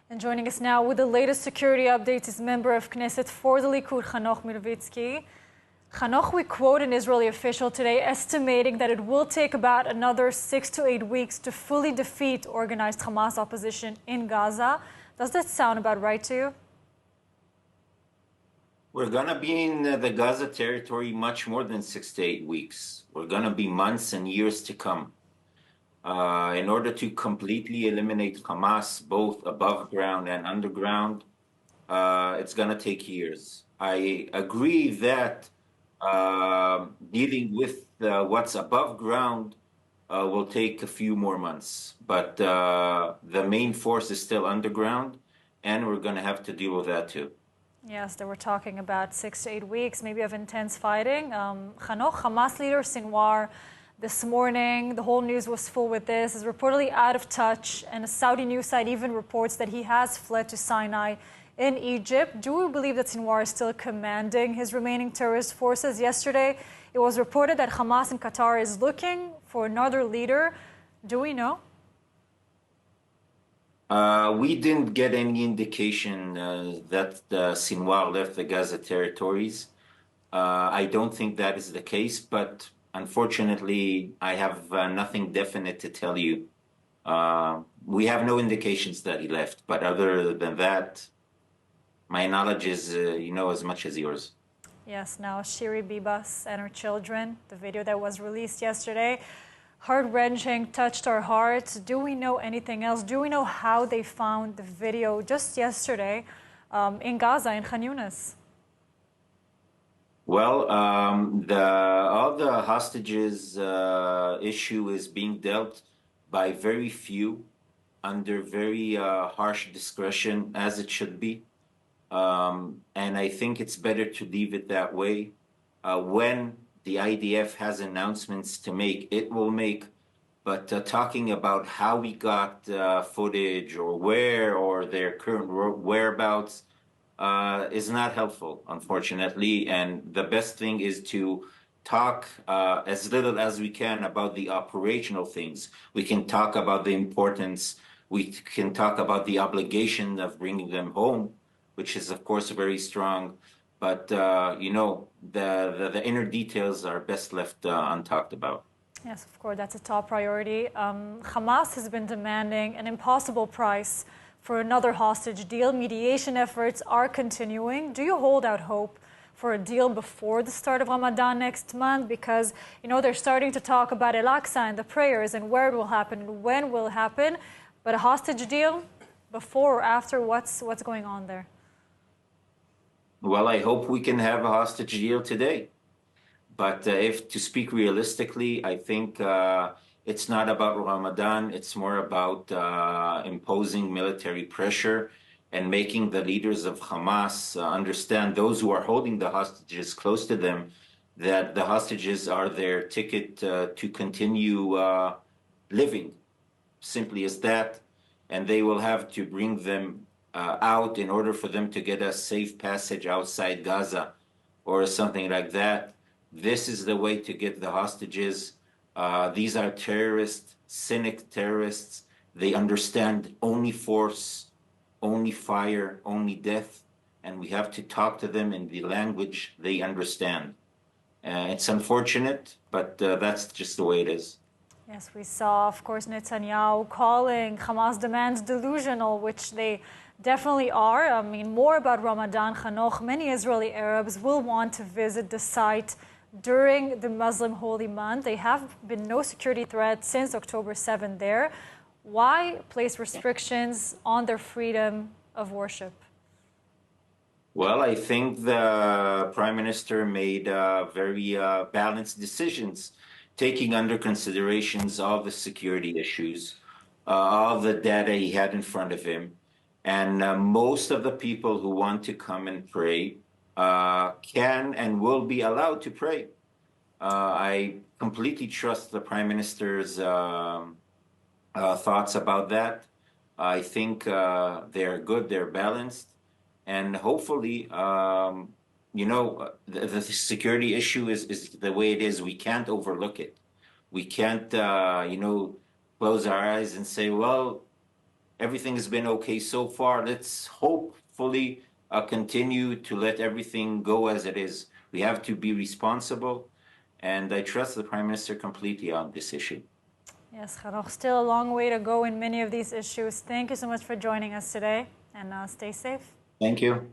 And joining us now with the latest security updates is member of Knesset for the Likud, Xanokh Mילביצקי. Xanokh, we quote an Israeli official today estimating that it will take about another 6 to 8 weeks to fully defeat organized Hamas opposition in Gaza. Does that sound about right to you? We're going to be in the Gaza territory much more than 6 to 8 weeks. We're going to be months and years to come. In order to completely eliminate Hamas, both above ground and underground, it's going to take years. I agree that dealing with what's above ground will take a few more months, but the main force is still underground, and we're going to have to deal with that too. Yes, they were talking about 6 to 8 weeks, maybe of intense fighting. Xanokh, Hamas leader Sinwar, this morning, the whole news was full with this, is reportedly out of touch, and a Saudi news site even reports that he has fled to Sinai in Egypt. Do we believe that Sinwar is still commanding his remaining terrorist forces? Yesterday, it was reported that Hamas in Qatar is looking for another leader. Do we know? We didn't get any indication that Sinwar left the Gaza territories. I don't think that is the case, but unfortunately, I have nothing definite to tell you. We have no indications that he left, but other than that, my knowledge is, as much as yours. Yes, now Shiri Bibas and her children, the video that was released yesterday, heart-wrenching, touched our hearts. Do we know anything else? Do we know how they found the video just yesterday in Gaza, in Khan Yunis? Well, all the hostages issue is being dealt by very few under very harsh discretion, as it should be. And I think it's better to leave it that way. When the IDF has announcements to make, it will make. But talking about how we got footage or where or their current whereabouts is not helpful, unfortunately. And the best thing is to talk as little as we can about the operational things. We can talk about the importance. We can talk about the obligation of bringing them home, which is, of course, very strong. But, the inner details are best left untalked about. Yes, of course, that's a top priority. Hamas has been demanding an impossible price for another hostage deal. Mediation efforts are continuing. Do you hold out hope for a deal before the start of Ramadan next month? Because, they're starting to talk about Al-Aqsa and the prayers and where it will happen and when it will happen. But a hostage deal before or after, what's going on there? Well, I hope we can have a hostage deal today. But if to speak realistically, I think it's not about Ramadan. It's more about imposing military pressure and making the leaders of Hamas understand, those who are holding the hostages close to them, that the hostages are their ticket to continue living. Simply as that. And they will have to bring them out in order for them to get a safe passage outside Gaza or something like that. This is the way to get the hostages. These are terrorists, cynic terrorists. They understand only force, only fire, only death. And we have to talk to them in the language they understand. It's unfortunate, but that's just the way it is. Yes, we saw, of course, Netanyahu calling Hamas demands delusional, which they definitely are. I mean, more about Ramadan, Xanokh. Many Israeli Arabs will want to visit the site during the Muslim holy month. There have been no security threats since October 7th there. Why place restrictions on their freedom of worship? Well, I think the Prime Minister made very balanced decisions, taking under considerations all the security issues, all the data he had in front of him. And most of the people who want to come and pray can and will be allowed to pray. I completely trust the Prime Minister's thoughts about that. I think they're good, they're balanced. And hopefully, the security issue is the way it is. We can't overlook it. We can't, close our eyes and say, well, everything has been okay so far. Let's hopefully continue to let everything go as it is. We have to be responsible, and I trust the Prime Minister completely on this issue. Yes, Hanoch, still a long way to go in many of these issues. Thank you so much for joining us today, and stay safe. Thank you.